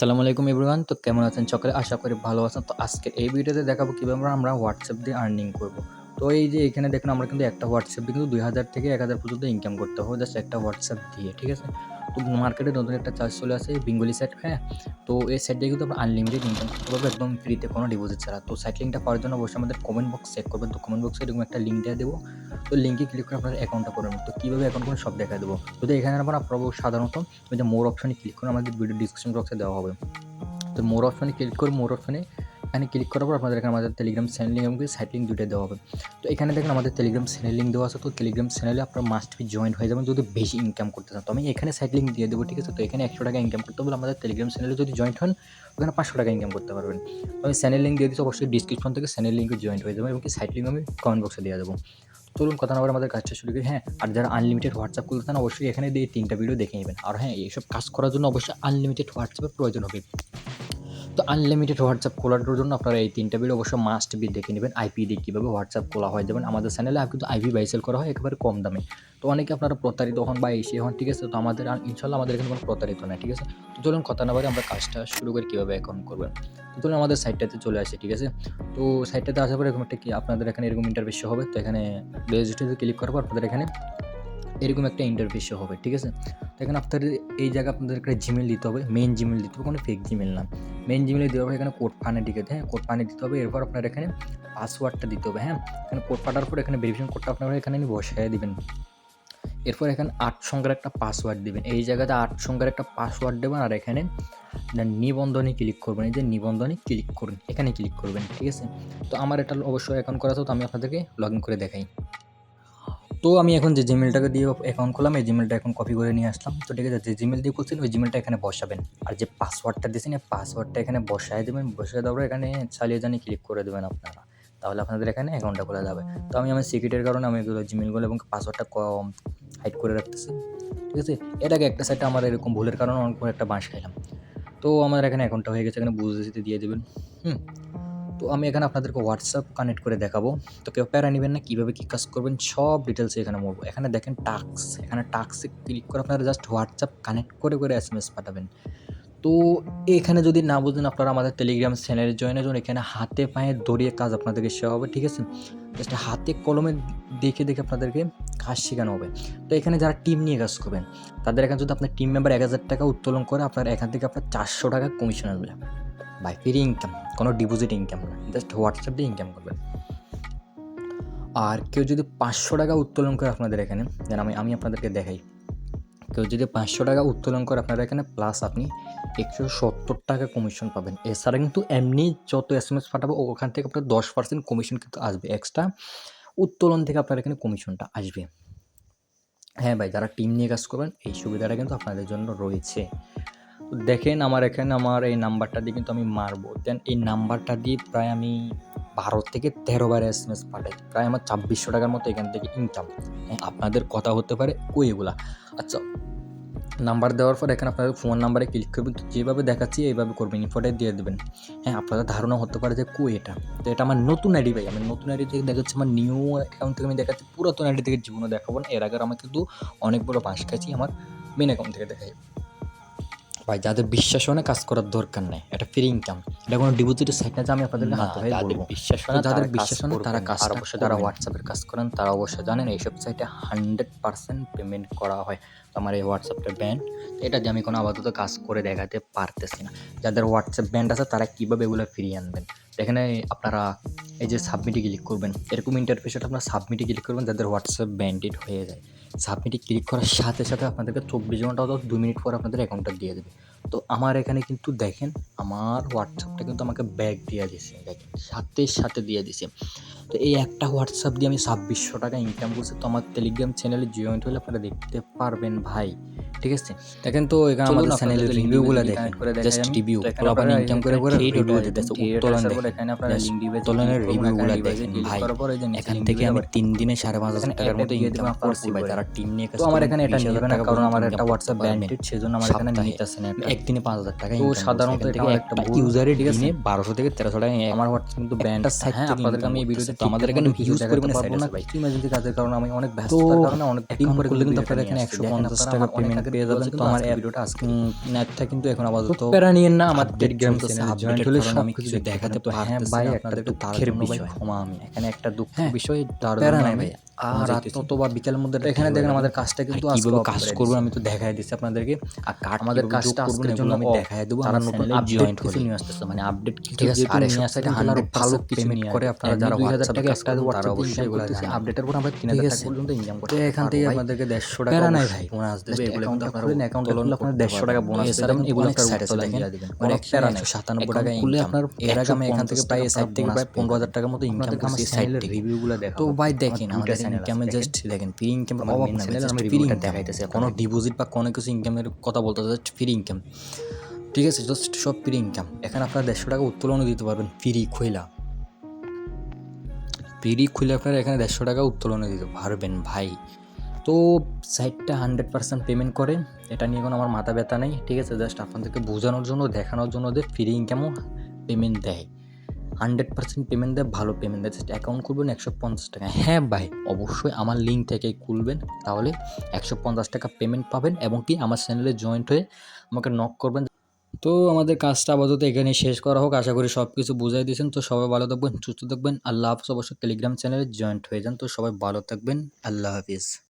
আসসালামু আলাইকুম এভরিওয়ান। তো কেমন আছেন সকলে? আশা করি ভালো আছেন। তো আজকে এই ভিডিওতে দেখাবো কিভাবে আমরা WhatsApp দিয়ে আর্নিং করব। তো এই যে এখানে দেখুন আমরা কিন্তু একটা WhatsApp দিয়ে কিন্তু ২,০০০ থেকে ১,০০০ পর্যন্ত ইনকাম করতে হবে জাস্ট একটা WhatsApp দিয়ে, ঠিক আছে? তো মার্কেটে নতুন একটা চার্জ চলে আসে বেঙ্গলি সেট, হ্যাঁ? তো এই সেট দিয়ে কিন্তু আমরা আনলিমিটেড ইনকাম করতে পারবো একদম ফ্রিতে কোনো ডিপোজিট ছাড়া। তো সাইট লিঙ্কটা পাওয়ার জন্য অবশ্যই আমাদের কমেন্ট বক্স চেক করবেন। তো কমেন্ট বক্সে এরকম একটা লিঙ্ক দিয়ে দেবো। তো লিঙ্কে ক্লিক করে আপনার অ্যাকাউন্টটা করবেন। তো কীভাবে অ্যাকাউন্ট করবেন সব দেখায় দেবো। যদি এখানে আপনারা সাধারণত ওই যে মোর অপশনে ক্লিক করে আমাদের ভিডিও ডিসক্রিপশন বক্সে দেওয়া হবে। তো মোর অপশনে ক্লিক করে মোর অপশনে এখানে ক্লিক করার পর আপনাদের এখানে আমাদের টেলিগ্রাম চ্যানেল লিঙ্ক এবং সাইট লিঙ্ক দুটোই দেওয়া হবে। তো এখানে দেখেন আমাদের টেলিগ্রাম চ্যানেল লিঙ্ক দেওয়া আছে। তো টেলিগ্রাম চ্যানেলে আপনার মাস্ট বি জয়েন্ট হয়ে যাবেন যদি বেশি ইনকাম করতে চান। তো আমি এখানে সাইট লিঙ্ক দিয়ে দেবো, ঠিক আছে? তো এখানে ১০০ টাকা ইনকাম করতে হলে আমাদের টেলিগ্রাম চ্যানেলে যদি জয়েন্ট হন ওখানে ৫০০ টাকা ইনকাম করতে পারবেন। তো আমি চ্যানেল লিঙ্ক দিয়ে দিচ্ছি, অবশ্যই ডিসক্রিপশন থেকে চ্যানেল লিঙ্কে জয়েন্ট হয়ে যাবেন এবং সাইট লিঙ্ক আমি কমেন্ট বক্সে দিয়ে দেবো। চলুন কথা না বলে আমাদের কাজটা শুরু করি। হ্যাঁ, আর যারা আনলিমিটেড হোয়াটসঅ্যাপ খুলতে চান অবশ্যই এখানে দিয়ে ৩টা ভিডিও দেখে নেবেন। আর হ্যাঁ, এইসব কাজ করার জন্য অবশ্যই আনলিমিটেড হোয়াটসঅ্যাপের প্রয়োজন হবে। তো আনলিমিটেড হোয়াটসঅ্যাপ খোলার জন্য আপনারা এই ৩টা ভিডিও অবশ্যই মাস্ট বি দেখে নেবেন। আইপি দিয়ে কীভাবে হোয়াটসঅ্যাপ খোলা হয়, যেমন আমাদের চ্যানেলে কিন্তু আইপি বাই সেল করা হয় একেবারে কম দামে। তো অনেকে আপনারা প্রতারিত হন বা এসে হন, ঠিক আছে? তো আমাদের ইনশাল্লাহ আমাদের এখানে কোনো প্রতারিত নাই, ঠিক আছে? তো চলুন কথা না বলে আমরা কাজটা শুরু করি কীভাবে অ্যাকাউন্ট করবেন। তো চলুন আমাদের সাইটটাতে চলে আসি, ঠিক আছে? তো সাইটটাতে আসার পর এরকম একটা আপনাদের এখানে এরকম ইন্টারফেস শো হবে। তো এখানে রেজিস্ট্রেশনে ক্লিক করার পর আপনাদের এখানে এরকম একটা ইন্টারফেস শো হবে, ঠিক আছে? তো এখানে আপনাদের এই জায়গায় আপনাদের একটা জিমেল দিতে হবে, মেইন জিমেল দিতে হবে, কোনো ফেক জিমেল না। মেইন জিমেলে দেওয়ার পর এখানে কোড ফানে দিতে হ্যাঁ, কোড ফানে দিতে হবে। এরপর আপনার এখানে পাসওয়ার্ডটা দিতে হবে, হ্যাঁ? এখানে কোড পাঠার পর এখানে ভেরিফিকেশন কোডটা আপনারা এখানে বসায় দিবেন। এরপর এখানে ৮ সংখ্যার একটা পাসওয়ার্ড দিবেন। এই জায়গাতে ৮ সংখ্যার একটা পাসওয়ার্ড দেবেন আর এখানে নিবন্ধনে ক্লিক করবেন। এই যে নিবন্ধনে ক্লিক করুন, এখানে ক্লিক করবেন, ঠিক আছে? তো আমার এটা অবশ্যই অ্যাকাউন্ট করা আছে, তো আমি আপনাদেরকে লগইন করে দেখাই। তো আমি এখন যে জিমেলটাকে দিয়ে অ্যাকাউন্ট করলাম, এই জিমেলটা এখন কপি করে নিয়ে আসলাম। তো ঠিক আছে, যে জিমেল দিয়ে করছেন ওই জিমেলটা এখানে বসাবেন। আর যে পাসওয়ার্ডটা দিয়েছেন এই পাসওয়ার্ডটা এখানে বসায় দেবেন। বসিয়ে দেওয়ার পর এখানে চালিয়ে জানি ক্লিক করে দেবেন আপনারা। তাহলে আপনাদের এখানে অ্যাকাউন্টটা খোলা যাবে। তো আমি আমার সিক্রেটের কারণে আমি এগুলো জিমেলগুলো এবং পাসওয়ার্ডটা হাইড করে রাখতেছি, ঠিক আছে? এর আগে একটা সাইটে আমার এরকম ভুলের কারণে অনেক বড় একটা বাঁশ খাইলাম। তো আমার এখানে অ্যাকাউন্টটা হয়ে গেছে, এখানে বুঝতে দিয়ে দেবেন। তো আমি এখানে আপনাদেরকে WhatsApp কানেক্ট করে দেখাবো। তো কেউ প্যারা নিবেন না, কীভাবে কী কাজ করবেন সব ডিটেলসে এখানে বলবো। এখানে দেখেন টাস্ক, এখানে টাস্কে ক্লিক করে আপনারা জাস্ট WhatsApp কানেক্ট করে SMS পাঠাবেন। তো এখানে যদি না বুঝেন আপনারা আমাদের টেলিগ্রাম চ্যানেলে জয়েন হয়ে যান। এখানে হাতে পায়ে ধরিয়ে কাজ আপনাদেরকে শেখানো হবে, ঠিক আছে? জাস্ট হাতে কলমে দেখে আপনাদেরকে কাজ শেখানো হবে। তো এখানে যারা টিম নিয়ে কাজ করবেন তাদের এখানে যদি আপনার টিম মেম্বার ১,০০০ টাকা উত্তোলন করে আপনার এখান থেকে আপনার ৪০০ টাকা কমিশন আসবে। বাই ফ্রি ইনকাম, কোনো ডিপোজিট ইনকাম না, জাস্ট WhatsApp দিয়ে ইনকাম করবেন। আর কেউ যদি ৫০০ টাকা উত্তোলন করে আপনাদের এখানে, যেন আমি আপনাদেরকে দেখাই। কেউ যদি ৫০০ টাকা উত্তোলন করে আপনারা এখানে প্লাস আপনি ১৭০ টাকা কমিশন পাবেন। এছাড়া কিন্তু এমনি যত SMS পাঠাবো ওখান থেকে আপনার 10% কমিশন কিন্তু আসবে। এক্সট্রা উত্তোলন থেকে আপনার এখানে কমিশনটা আসবে। হ্যাঁ ভাই, যারা টিম নিয়ে কাজ করবেন এই সুবিধাটা কিন্তু আপনাদের জন্য রয়েছে। দেখেন আমার এখানে আমার এই নাম্বারটা দিয়ে কিন্তু আমি মারবো। দেন এই নাম্বারটা দিয়ে প্রায় আমি ১২ থেকে ১৩ বার SMS পাঠাই। প্রায় আমার ২৬০০ টাকার মতো এখান থেকে ইনকাম। হ্যাঁ, আপনাদের কথা হতে পারে কই এগুলা? আচ্ছা, নাম্বার দেওয়ার পর এখানে আপনাদের ফোন নাম্বারে ক্লিক করবেন। তো যেভাবে দেখাচ্ছি এইভাবে করবেন, ইনফোটাই দিয়ে দেবেন। হ্যাঁ, আপনাদের ধারণা হতে পারে যে কই এটা? তো এটা আমার নতুন আইডি ভাই। আমি নতুন আইডি থেকে দেখাচ্ছি, আমার নিউ অ্যাকাউন্ট থেকে আমি দেখাচ্ছি। পুরাতন আইডি থেকে জীবনে দেখাবো না। এর আগে আমি কিন্তু অনেক বড় বাঁশ খাইছি, আমার মেইন অ্যাকাউন্ট থেকে দেখাই। ভাই, যাদের বিশ্বাস হয় না কাজ করার দরকার নাই, এটা ফ্রি ইনকাম। এটা কোনো ডিপোজিটের সাইট না যে আমি আপনাদেরকে হাতে ভাই বলবো। যাদের বিশ্বাস হয় না তারা কাজটা অবশ্যই, যারা হোয়াটসঅ্যাপের কাজ করেন তারা অবশ্যই জানেন এইসব সাইটে 100% পেমেন্ট করা হয়। তো আমার এই হোয়াটসঅ্যাপটা ব্যান্ড, এটা দিয়ে আমি কোনো আপাতত কাজ করে দেখাতে পারতেছি না। যাদের হোয়াটসঅ্যাপ ব্যান্ড আছে তারা কীভাবে এগুলো ফিরিয়ে আনবেন? এখানে আপনারা এই যে সাবমিটে ক্লিক করবেন, এরকম ইন্টারফেসে আপনারা সাবমিটে ক্লিক করবেন। যাদের হোয়াটসঅ্যাপ ব্যান্ডেড হয়ে যায়, সাবমিটে ক্লিক করার সাথে সাথে আপনাদেরকে ২৪ ঘন্টা অথবা ২ মিনিট পর আপনাদের অ্যাকাউন্টটা দিয়ে দেবে। তো আমার এখানে কিন্তু দেখেন আমার হোয়াটসঅ্যাপটা কিন্তু আমাকে ব্যাক দিয়ে দিছে, দেখেন সাথে দিয়ে দিছে। তো এই একটা হোয়াটসঅ্যাপ দিয়ে আমি ২৬০০ টাকা ইনকাম করছি। তো আমার টেলিগ্রাম চ্যানেলে জয়েন্ট হলে আপনারা দেখতে পারবেন ভাই, ঠিক আছে? দেখেন তো এখানে আমাদের চ্যানেলের রিভিউগুলো দেখেন, জাস্ট রিভিউ পোলাপান ইনকাম করে রিভিউ দিতেছে, উত্তোলন দেখেন, উত্তোলনের রিভিউগুলো দেখেন ভাই। এখান থেকে আমি 3 দিনে ৫,৫০০ টাকার মতো ইনকাম করছি ভাই। যারা টিম নিয়ে কাজ করে, তো আমার এখানে এটা নেবে না, কারণ আমার একটা হোয়াটসঅ্যাপ ব্যান্ডেড, সেজন্য আমার এখানে নিতেছে না। একদিনে ৫,০০০ টাকা ইনকাম। তো সাধারণত এটা একটা ইউজারের দিনে ১২০০ থেকে ১৩০০ টাকা। আমার হোয়াটসঅ্যাপ কিন্তু ব্যান্ড সাইট থেকে আপনাদেরকে আমি এই ভিডিওতে তো আমাদের এখানে ইউজ করবেন না সাইট আছে ভাই। ইমার্জেন্সি কাজের কারণে আমি অনেক ব্যস্ততার কারণে অনেক দিন পরে করলে কিন্তু আপনারা এখানে ১৫০ টাকা পেমেন্ট পেয়ে যাবেন। তো আমার ভিডিওটা আজকে নেটটা কিন্তু এখন আপাতত প্যারা নিয়েন না, আমার টেলিগ্রাম চ্যানেলে জয়েন্ট হলে সব কিছু দেখাতে পারতেছি। হ্যাঁ ভাই, একটা দুঃখের বিষয়, ক্ষমা আমি এখানে একটা দুঃখের বিষয়, তার প্যারা নাই ভাই। আর রাত অথবা বিকেলের মধ্যে এখানে দেখেন আমাদের কাজটা কিন্তু কিভাবে কাজ করবেন আমি তো দেখাই দিচ্ছি আপনাদেরকে। আর আমাদের কাজটা আজকের জন্য আমি দেখাই দেবো। তারা নতুন আপডেট কিছু নিয়ে আসতেছে, মানে আপডেট ঠিক আছে। আর নিয়ে আসতে 100% পেমেন্ট করে আপনারা যারা 2000 টাকা একটা তারা অবশ্যই এগুলো করতেছে। আপডেটের পর আমরা 3000 টাকা পর্যন্ত ইনকাম করতে পারবো। এখান থেকে আপনাদেরকে 150 টাকা নাই ভাই বোনাস দেবে। এগুলো কিন্তু আপনারা অ্যাকাউন্ট খুললে আপনারা 150 টাকা বোনাস পেয়ে যাবেন। এগুলো আপনারা উত্তোলন দিয়ে দিবেন, মানে 197 টাকা খুললে আপনার এর আগে আমি এখান থেকে প্রায় সাইট থেকে প্রায় 15000 টাকার মতো ইনকাম করছি সাইট থেকে। রিভিউগুলো দেখো তো ভাই, দেখেন আমাদের ইনকামে জাস্ট দেখেন ফ্রি ইনকাম অভাব চ্যানেলে আমি ফ্রি ইনকাম দেখাইতেছি। কোনো ডিপোজিট বা কোনো কিছু ইনকামের কথা বলতে জাস্ট ফ্রি ইনকাম, ঠিক আছে, জাস্ট সব ফ্রি ইনকাম। এখানে আপনারা 150 টাকা উত্তোলনও দিতে পারবেন ফ্রি খুইলা আপনারা এখানে 150 টাকা উত্তোলনে দিতে পারবেন ভাই। তো সাইটটা 100% পেমেন্ট করে, এটা নিয়ে কোনো আমার মাথা ব্যথা নেই, ঠিক আছে। জাস্ট আপনাদেরকে বোঝানোর জন্য, দেখানোর জন্য যে ফ্রি ইনকামও পেমেন্ট দেয়, 100% পেমেন্ট দেয়, ভালো পেমেন্ট দেয়। জাস্ট অ্যাকাউন্ট খুলবেন 150 টাকা। হ্যাঁ ভাই, অবশ্যই আমার লিঙ্ক থেকে খুলবেন, তাহলে 150 টাকা পেমেন্ট পাবেন এবং কি আমার চ্যানেলে জয়েন্ট হয়ে আমাকে নক করবেন। তো আমাদের কাজটা আপাতত এখানে শেষ করা হোক। আশা করি সব কিছু বুঝাই দিয়েছেন। তো সবাই ভালো থাকবেন, সুস্থ থাকবেন। আল্লাহ হাফিজ। অবশ্যই টেলিগ্রাম চ্যানেলে জয়েন্ট হয়ে যান। তো সবাই ভালো থাকবেন, আল্লাহ হাফিজ।